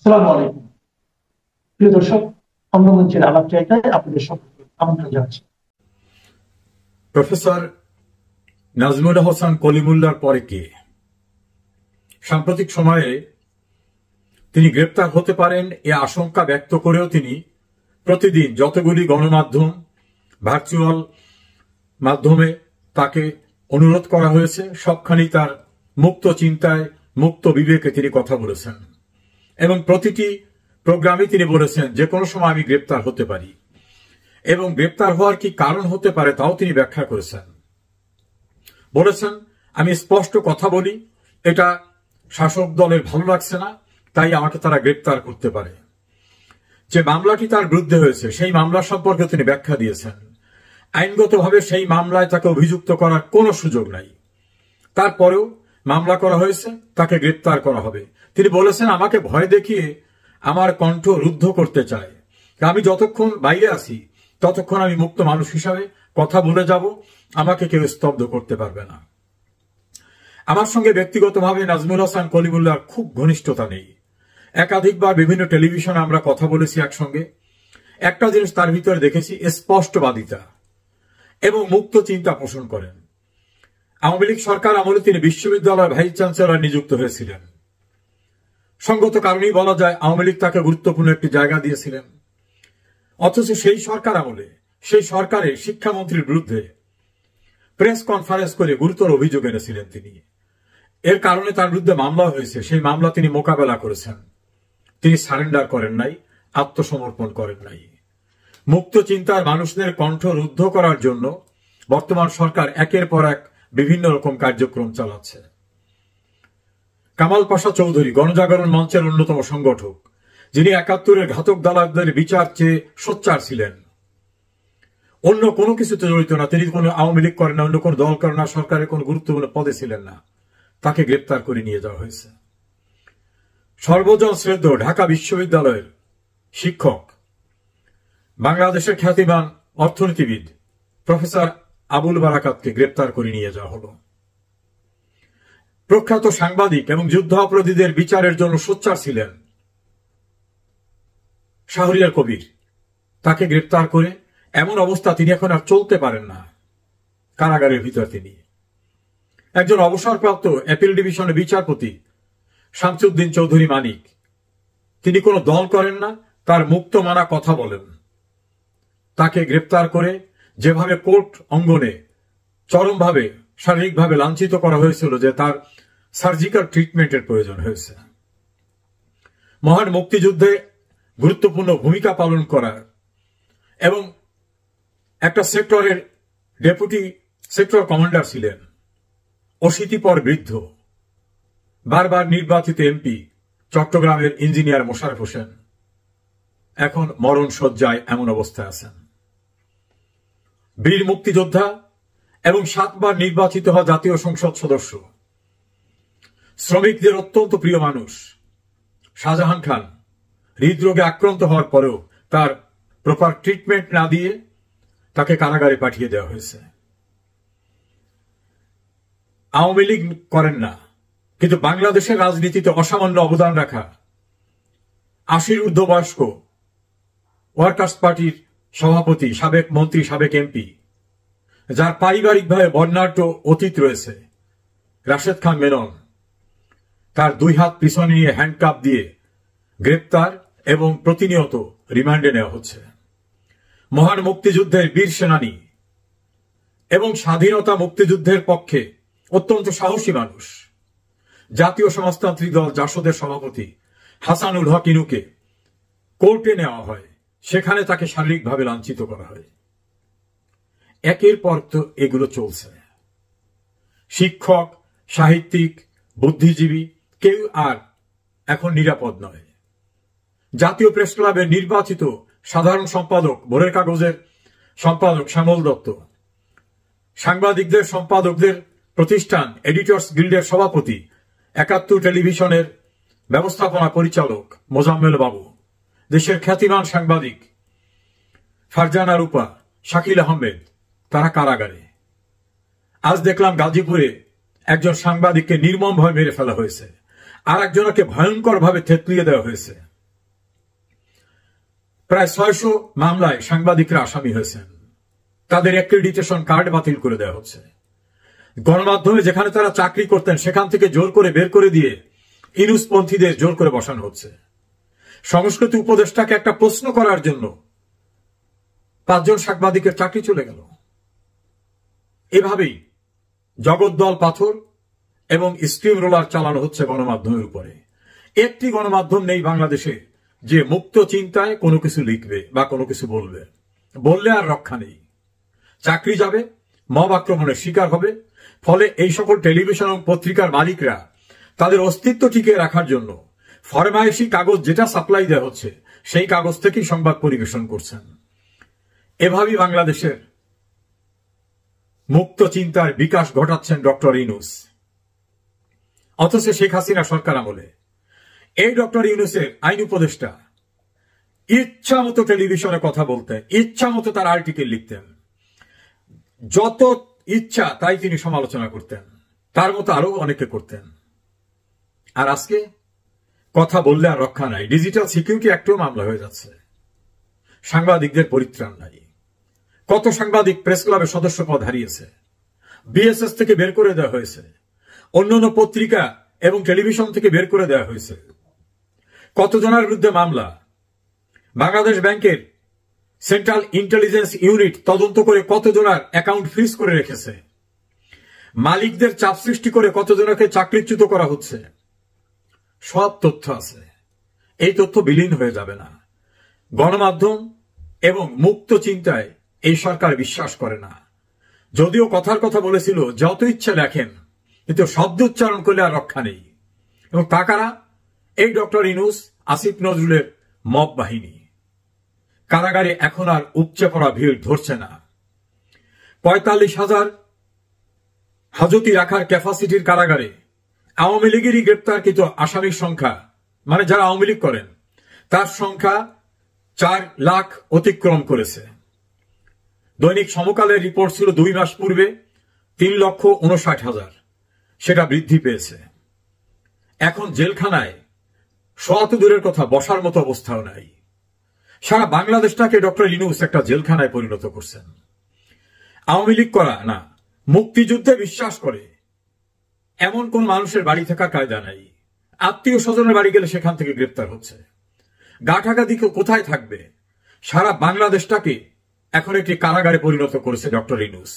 সালাম আলাইকুম প্রিয় দর্শক, অঙ্গমঞ্চের আলাপ জায়গায় আপনাদের সকলকে আমন্ত্রণ জানাচ্ছি। প্রফেসর নাজমুল হাসান কলিমুল্লাহর পরে কে? সাম্প্রতিক সময়ে তিনি গ্রেপ্তার হতে পারেন এ আশঙ্কা ব্যক্ত করেও তিনি প্রতিদিন যতগুলি গণমাধ্যম ভার্চুয়াল মাধ্যমে তাকে অনুরোধ করা হয়েছে সবখানি তার মুক্ত চিন্তায় মুক্ত বিবেকে তিনি কথা বলেছেন এবং প্রতিটি প্রোগ্রামে তিনি বলেছেন যে কোনো সময় আমি গ্রেপ্তার হতে পারি এবং গ্রেপ্তার হওয়ার কি কারণ হতে পারে তাও তিনি ব্যাখ্যা করেছেন। বলেছেন, আমি স্পষ্ট কথা বলি, এটা শাসক দলের ভালো লাগছে না, তাই আমাকে তারা গ্রেপ্তার করতে পারে। যে মামলাটি তার বিরুদ্ধে হয়েছে সেই মামলা সম্পর্কে তিনি ব্যাখ্যা দিয়েছেন। আইনগতভাবে সেই মামলায় তাকে অভিযুক্ত করার কোনো সুযোগ নাই, তারপরেও মামলা করা হয়েছে, তাকে গ্রেপ্তার করা হবে। তিনি বলেছেন, আমাকে ভয় দেখিয়ে আমার কণ্ঠ রুদ্ধ করতে চায়, আমি যতক্ষণ বাইরে আছি ততক্ষণ আমি মুক্ত মানুষ হিসাবে কথা বলে যাব, আমাকে কেউ স্তব্ধ করতে পারবে না। আমার সঙ্গে ব্যক্তিগতভাবে নাজমুল হাসান কলিমুল্লাহর খুব ঘনিষ্ঠতা নেই। একাধিকবার বিভিন্ন টেলিভিশনে আমরা কথা বলেছি একসঙ্গে। একটা জিনিস তার ভিতরে দেখেছি, স্পষ্টবাদিতা এবং মুক্ত চিন্তা পোষণ করেন। আওয়ামী লীগ সরকার আমলে তিনি বিশ্ববিদ্যালয়ের ভাইস চ্যান্সেলর নিযুক্ত হয়েছিলেন। সঙ্গত কারণেই বলা যায় আওয়ামী লীগ তাকে গুরুত্বপূর্ণ একটি জায়গা দিয়েছিলেন। অথচ সেই সরকার আমলে সেই সরকারে শিক্ষামন্ত্রীর বিরুদ্ধে প্রেস কনফারেন্স করে গুরুতর অভিযোগ এনেছিলেন তিনি। এর কারণে তার বিরুদ্ধে মামলা হয়েছে, সেই মামলা তিনি মোকাবেলা করেছেন। তিনি সারেন্ডার করেন নাই, আত্মসমর্পণ করেন নাই। মুক্ত চিন্তার মানুষদের কণ্ঠ রুদ্ধ করার জন্য বর্তমান সরকার একের পর এক বিভিন্ন রকম কার্যক্রম চালাচ্ছে। কামাল পাশা চৌধুরী গণজাগরণ মঞ্চের অন্যতম সংগঠক, যিনি ৭১-এর ঘাতক দালালদের বিচার চেয়ে সোচ্চার ছিলেন, অন্য কোনো কিছুতে জড়িত না, তিনি কোনো আওয়ামী লীগ করেন না, অন্য কোনো দল করেন না, সরকারের কোনো গুরুত্বপূর্ণ পদে ছিলেন না, তাকে গ্রেপ্তার করে নিয়ে যাওয়া হয়েছে। সর্বজন শ্রেষ্ঠ ঢাকা বিশ্ববিদ্যালয়ের শিক্ষক, বাংলাদেশের খ্যাতিমান অর্থনীতিবিদ প্রফেসর আবুল বারাকাতকে গ্রেপ্তার করে নিয়ে যাওয়া হলো। প্রখ্যাত সাংবাদিক এবং যুদ্ধাপরাধীদের বিচারের জন্য সোচ্চার ছিলেন শাহরিয়ার কবির, তাকে গ্রেপ্তার করে এমন অবস্থা তিনি এখন আর চলতে পারেন না, কারাগারের ভিতর তিনি। একজন অবসরপ্রাপ্ত অ্যাপিল ডিভিশনের বিচারপতি শামসুদ্দিন চৌধুরী মানিক, তিনি কোনো দল করেন না, তার মুক্ত মানা কথা বলেন, তাকে গ্রেপ্তার করে যেভাবে কোর্ট অঙ্গনে চরমভাবে শারীরিকভাবে লাঞ্ছিত করা হয়েছিল যে তার সার্জিক্যাল ট্রিটমেন্টের প্রয়োজন হয়েছে। মহান মুক্তিযুদ্ধে গুরুত্বপূর্ণ ভূমিকা পালন করার এবং একটা সেক্টরের ডেপুটি সেক্টর কমান্ডার ছিলেন, অশীতিপর বৃদ্ধ, বারবার নির্বাচিত এমপি চট্টগ্রামের ইঞ্জিনিয়ার মোশাররফ হোসেন এখন মরণ শয্যায় এমন অবস্থায় আছেন। বীর মুক্তিযোদ্ধা এবং 7 বার নির্বাচিত হওয়া জাতীয় সংসদ সদস্য, শ্রমিকদের অত্যন্ত প্রিয় মানুষ শাহজাহান খান হৃদরোগে আক্রান্ত হওয়ার পরেও তার প্রপার ট্রিটমেন্ট না দিয়ে তাকে কারাগারে পাঠিয়ে দেওয়া হয়েছে। আওয়ামী লীগ করেন না, কিন্তু বাংলাদেশের রাজনীতিতে অসামান্য অবদান রাখা 80-র ঊর্ধ্ব বয়স্ক ওয়ার্কার্স পার্টির সভাপতি, সাবেক মন্ত্রী, সাবেক এমপি, যার পারিবারিকভাবে বর্ণাঢ্য অতীত রয়েছে, রাশেদ খান মেনন, তার 2 হাত পিছনে নিয়ে হ্যান্ডকাপ দিয়ে গ্রেপ্তার এবং প্রতিনিয়ত রিমান্ডে নেওয়া হচ্ছে। মহান মুক্তিযুদ্ধের বীর সেনানী এবং স্বাধীনতা মুক্তিযুদ্ধের পক্ষে অত্যন্ত সাহসী মানুষ জাতীয় সমাজতান্ত্রিক দল জাসদের সভাপতি হাসানুল হক ইনুকে কোর্টে নেওয়া হয়, সেখানে তাকে শারীরিকভাবে লাঞ্ছিত করা হয়। একের পর তো এগুলো চলছে। শিক্ষক, সাহিত্যিক, বুদ্ধিজীবী কেউ আর এখন নিরাপদ নয়। জাতীয় প্রেস ক্লাবের নির্বাচিত সাধারণ সম্পাদক, ভোরের কাগজের সম্পাদক শ্যামল দত্ত, সাংবাদিকদের সম্পাদকদের প্রতিষ্ঠান এডিটর্স গিল্ডের সভাপতি, ৭১ টেলিভিশনের ব্যবস্থাপনা পরিচালক মোজাম্মেল বাবু, দেশের খ্যাতিমান সাংবাদিক ফারজানা রূপা, শাকিল আহমেদ, তারা কারাগারে। আজ দেখলাম গাজীপুরে একজন সাংবাদিককে নির্মমভাবে মেরে ফেলা হয়েছে, আর একজনকে ভয়ঙ্করভাবে থেতলিয়ে দেওয়া হয়েছে। প্রায় 600 মামলায় সাংবাদিকরা আসামি হয়েছেন। তাদের অ্যাক্রেডিটেশন কার্ড বাতিল করে দেওয়া হচ্ছে। গণমাধ্যমে যেখানে তারা চাকরি করতেন সেখান থেকে জোর করে বের করে দিয়ে ইনুসপন্থীদের জোর করে বসানো হচ্ছে। সংস্কৃতি উপদেষ্টাকে একটা প্রশ্ন করার জন্য 5 জন সাংবাদিকের চাকরি চলে গেল। এভাবেই জগদ্দল পাথর এবং স্টিম রোলার চালানো হচ্ছে গণমাধ্যমের উপরে। একটি গণমাধ্যম নেই বাংলাদেশে যে মুক্ত চিন্তায় কোনো কিছু লিখবে বা কোনো কিছু বলবে। বললে আর রক্ষা নেই, চাকরি যাবে, মব আক্রমণের শিকার হবে। ফলে এই সকল টেলিভিশন এবং পত্রিকার মালিকরা তাদের অস্তিত্ব টিকিয়ে রাখার জন্য ফরমায়েশি কাগজ যেটা সাপ্লাই দেওয়া হচ্ছে সেই কাগজ থেকেই সংবাদ পরিবেশন করছেন। এভাবেই বাংলাদেশের মুক্ত চিন্তার বিকাশ ঘটাচ্ছেন ডক্টর ইউনূস। অথচ শেখ হাসিনা সরকার আমলে এই ডক্টর ইউনূসের আইন উপদেষ্টা ইচ্ছা মতো টেলিভিশনে কথা বলতেন, ইচ্ছা মতো তার আর্টিকেল লিখতেন, যত ইচ্ছা তাই তিনি সমালোচনা করতেন, তার মতো আরো অনেকে করতেন। আর আজকে কথা বললে আর রক্ষা নাই। ডিজিটাল সিকিউরিটি অ্যাক্টেও মামলা হয়ে যাচ্ছে। সাংবাদিকদের পরিত্রাণ নাই। কত সাংবাদিক প্রেস ক্লাবের সদস্য পদ হারিয়েছে, বিএসএস থেকে বের করে দেওয়া হয়েছে, অন্যান্য পত্রিকা এবং টেলিভিশন থেকে বের করে দেওয়া হয়েছে। কতজনের বিরুদ্ধে মামলা। বাংলাদেশ ব্যাংকের সেন্ট্রাল ইন্টেলিজেন্স ইউনিট তদন্ত করে কতজনের অ্যাকাউন্ট ফ্রিজ করে রেখেছে। মালিকদের চাপ সৃষ্টি করে কতজনকে চাকরিচ্যুত করা হচ্ছে। সব তথ্য আছে। এই তথ্য বিলীন হয়ে যাবে না। গণমাধ্যম এবং মুক্ত চিন্তায় এই সরকার বিশ্বাস করে না। যদিও কথার কথা বলেছিল যত ইচ্ছা লেখেন, কিন্তু শব্দ উচ্চারণ করলে আর রক্ষা নেই। এবং তাকারা এই ডক্টর ইউনূস, আসিফ নজরুলের মব বাহিনী। কারাগারে এখন আর উপচে পড়া ভিড় ধরছে না। 45,000 হাজতি রাখার ক্যাপাসিটির কারাগারে আওয়ামী লীগেরই গ্রেপ্তারকৃত আসামির সংখ্যা, মানে যারা আওয়ামী লীগ করেন, তার সংখ্যা 4 লাখ অতিক্রম করেছে। দৈনিক সমকালের রিপোর্ট ছিল 2 মাস পূর্বে 3,59,000, সেটা বৃদ্ধি পেয়েছে। এখন জেলখানায় শত দূরের কথা বসার মতো অবস্থাও নাই। সারা বাংলাদেশটাকে ডক্টর ইউনূস একটা জেলখানায় পরিণত করছেন। আওয়ামী লীগ করা না, মুক্তিযুদ্ধে বিশ্বাস করে এমন কোন মানুষের বাড়ি থাকার কায়দা নাই। আত্মীয় স্বজনের বাড়ি গেলে সেখান থেকে গ্রেপ্তার হচ্ছে। গাঠাগাদি কোথায় থাকবে? সারা বাংলাদেশটাকে এখন একটি কারাগারে পরিণত করেছে ডক্টর ইউনূস।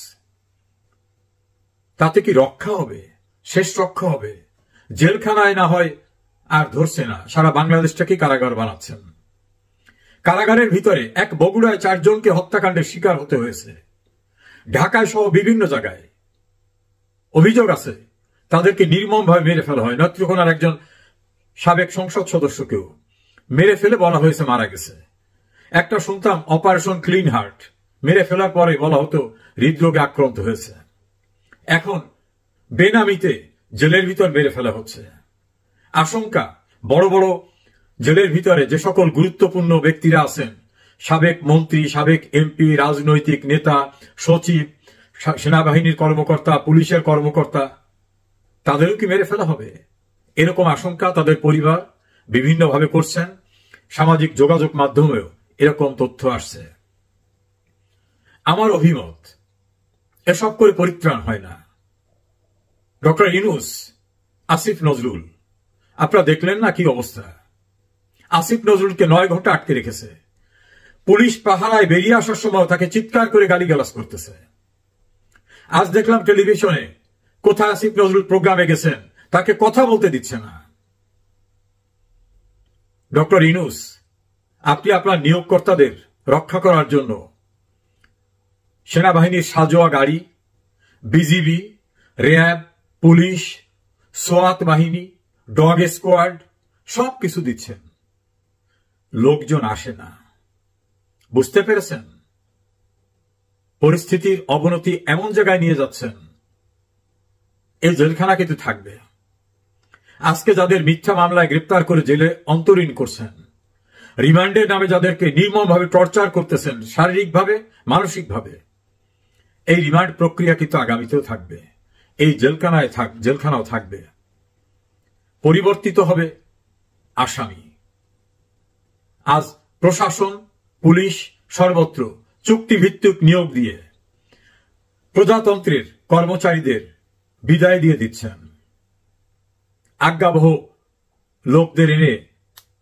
তাতে কি রক্ষা হবে? শেষ রক্ষা হবে? জেলখানায় না হয় আর ধরছে না, সারা বাংলাদেশটাকে কারাগার বানাচ্ছেন। কারাগারের ভিতরে এক বগুড়ায় 4 জনকে হত্যাকাণ্ডের শিকার হতে হয়েছে। ঢাকায় সহ বিভিন্ন জায়গায় অভিযোগ আছে তাদেরকে নির্মমভাবে মেরে ফেলা হয়। নেত্রকোনার একজন সাবেক সংসদ সদস্যকেও মেরে ফেলে বলা হয়েছে মারা গেছে। একটা শুনতাম অপারেশন ক্লিন হার্ট, মেরে ফেলার পরে বলা হতো হৃদরোগে আক্রান্ত হয়েছে। এখন বেনামিতে জেলের ভিতর মেরে ফেলা হচ্ছে। আশঙ্কা বড় বড় জেলের ভিতরে যে সকল গুরুত্বপূর্ণ ব্যক্তিরা আছেন, সাবেক মন্ত্রী, সাবেক এমপি, রাজনৈতিক নেতা, সচিব, সেনাবাহিনীর কর্মকর্তা, পুলিশের কর্মকর্তা, তাদেরও কি মেরে ফেলা হবে? এরকম আশঙ্কা তাদের পরিবার বিভিন্নভাবে করছেন। সামাজিক যোগাযোগ মাধ্যমেও এরকম তথ্য আসছে। আমার অভিমত, এসব করে পরিত্রাণ হয় না। ডক্টর ইউনূস, আসিফ নজরুল, আপনারা দেখলেন না কি অবস্থা? আসিফ নজরুলকে 9 ঘন্টা আটকে রেখেছে। পুলিশ পাহারায় বেরিয়ে আসার সময় তাকে চিৎকার করে গালিগালাজ করতেছে। আজ দেখলাম টেলিভিশনে কোথায় আসিফ নজরুল প্রোগ্রামে গেছেন, তাকে কথা বলতে দিচ্ছে না। ডক্টর ইউনূস, আপনি আপনার নিয়োগকর্তাদের রক্ষা করার জন্য সেনাবাহিনীর সাজোয়া গাড়ি, বিজিবি, র্যাব, পুলিশ, সোয়াত বাহিনী, ডগ স্কোয়াড সবকিছু দিচ্ছেন, লোকজন আসে না। বুঝতে পেরেছেন? পরিস্থিতির অবনতি এমন জায়গায় নিয়ে যাচ্ছেন, এই জেলখানা কিন্তু থাকবে। আজকে যাদের মিথ্যা মামলায় গ্রেপ্তার করে জেলে অন্তরীণ করছেন, রিমান্ডের নামে যাদেরকে নির্মমভাবে টর্চার করতেছেন, শারীরিকভাবে, মানসিকভাবে, এই রিমান্ড প্রক্রিয়া কিন্তু আগামীতেও থাকবে। এই জেলখানাও থাকবে। পরিবর্তিত হবে আসামি। আজ প্রশাসন পুলিশ সর্বত্র চুক্তিভিত্তিক নিয়োগ দিয়ে প্রজাতন্ত্রের কর্মচারীদের বিদায় দিয়ে দিচ্ছেন। আজ্ঞাবহ লোকদের এনে,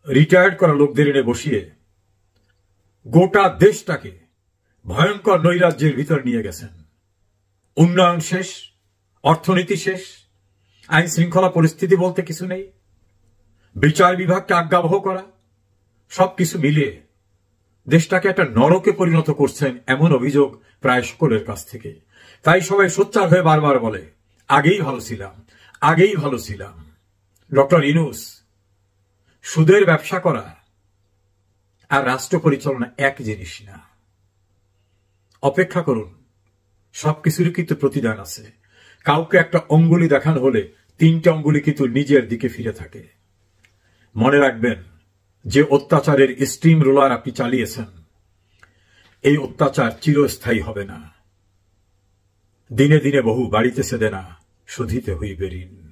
রিটায়ার্ড করা লোকদের এনে বসিয়ে গোটা দেশটাকে ভয়ঙ্কর নৈরাজ্যের ভিতর নিয়ে গেছেন। উন্নয়ন শেষ, অর্থনীতি শেষ, আইন শৃঙ্খলা পরিস্থিতি বলতে কিছু নেই, বিচার বিভাগকে আজ্ঞাবহ করা, সবকিছু মিলিয়ে দেশটাকে একটা নরকে পরিণত করছেন, এমন অভিযোগ প্রায় সকলের কাছ থেকে। তাই সবাই সোচ্চার হয়ে বারবার বলে, আগেই ভালো ছিলাম, আগেই ভালো ছিলাম। ডক্টর ইউনূস, সুদের ব্যবসা করা আর রাষ্ট্র পরিচালনা এক জিনিস না। অপেক্ষা করুন, সবকিছুরই কিন্তু প্রতিদান আছে। কাউকে একটা অঙ্গুলি দেখানো হলে 3টে অঙ্গুলি কিন্তু নিজের দিকে ফিরে থাকে। মনে রাখবেন, যে অত্যাচারের স্টিম রোলার আপনি চালিয়েছেন, এই অত্যাচার চিরস্থায়ী হবে না। দিনে দিনে বহু বাড়িতেছে দেনা, শুধিতে হইবে ঋণ।